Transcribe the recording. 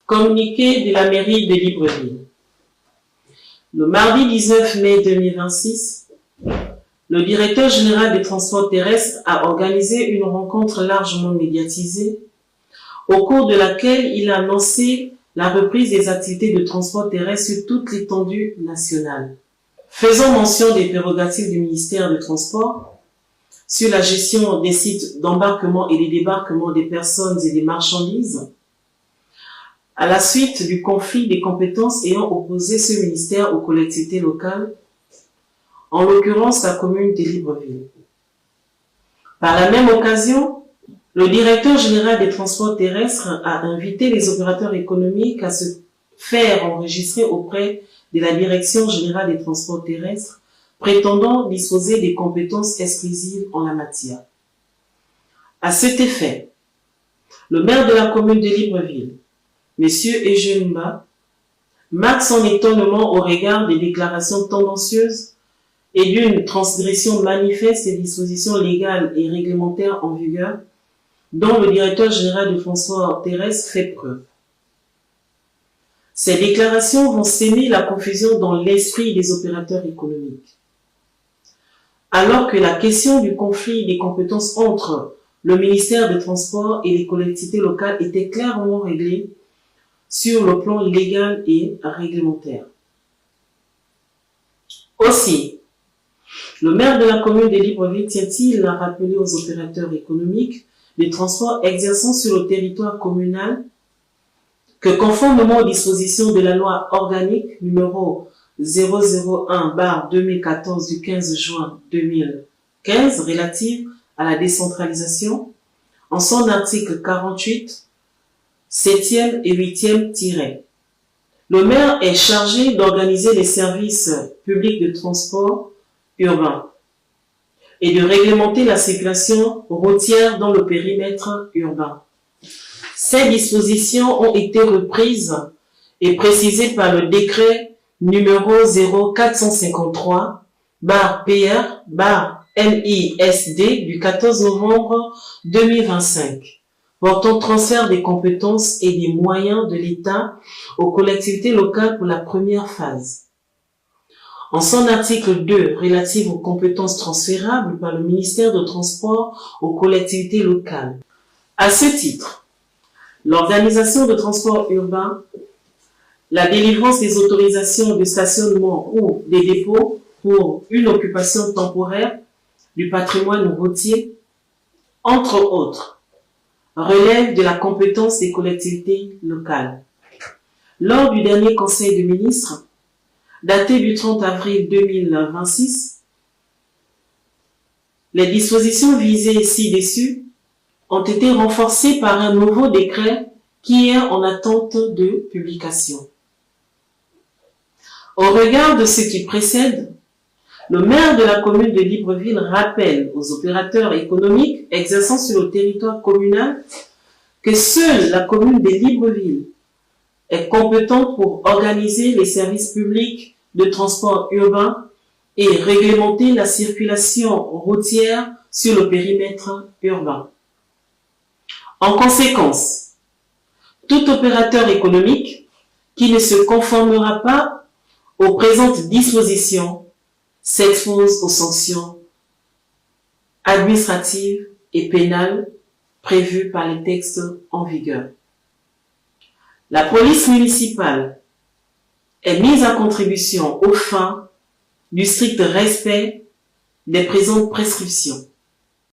Communiqué de la mairie de Libreville. Le mardi 19 mai 2026, le directeur général des transports terrestres a organisé une rencontre largement médiatisée, au cours de laquelle il a annoncé la reprise des activités de transport terrestre sur toute l'étendue nationale. Faisant mention des prérogatives du ministère des Transports sur la gestion des sites d'embarquement et des débarquements des personnes et des marchandises, à la suite du conflit des compétences ayant opposé ce ministère aux collectivités locales, en l'occurrence la commune de Libreville. Par la même occasion, le directeur général des transports terrestres a invité les opérateurs économiques à se faire enregistrer auprès de la Direction générale des transports terrestres, prétendant disposer des compétences exclusives en la matière. À cet effet, le maire de la commune de Libreville, M. Eugène Mba, marque son étonnement au regard des déclarations tendancieuses et d'une transgression manifeste des dispositions légales et réglementaires en vigueur dont le directeur général du transport terrestre fait preuve. Ces déclarations vont semer la confusion dans l'esprit des opérateurs économiques. Alors que la question du conflit des compétences entre le ministère des Transports et les collectivités locales était clairement réglée sur le plan légal et réglementaire. Aussi, le maire de la commune de Libreville tient-il à rappeler aux opérateurs économiques des transports exerçant sur le territoire communal que conformément aux dispositions de la loi organique numéro 001/2014 du 15 juin 2015 relative à la décentralisation, en son article 48, 7e et 8e tiré. Le maire est chargé d'organiser les services publics de transport urbain et de réglementer la circulation routière dans le périmètre urbain. Ces dispositions ont été reprises et précisées par le décret numéro 0453/PR/MISD du 14 novembre 2025. Portant transfert des compétences et des moyens de l'État aux collectivités locales pour la première phase. En son article 2, relatif aux compétences transférables par le ministère des Transports aux collectivités locales. À ce titre, l'organisation de transport urbain, la délivrance des autorisations de stationnement ou des dépôts pour une occupation temporaire du patrimoine routier, entre autres, relève de la compétence des collectivités locales. Lors du dernier Conseil des ministres, daté du 30 avril 2026, les dispositions visées ci-dessus ont été renforcées par un nouveau décret qui est en attente de publication. Au regard de ce qui précède, le maire de la commune de Libreville rappelle aux opérateurs économiques exerçant sur le territoire communal que seule la commune de Libreville est compétente pour organiser les services publics de transport urbain et réglementer la circulation routière sur le périmètre urbain. En conséquence, tout opérateur économique qui ne se conformera pas aux présentes dispositions s'expose aux sanctions administratives et pénales prévues par les textes en vigueur. La police municipale est mise à contribution aux fins du strict respect des présentes prescriptions.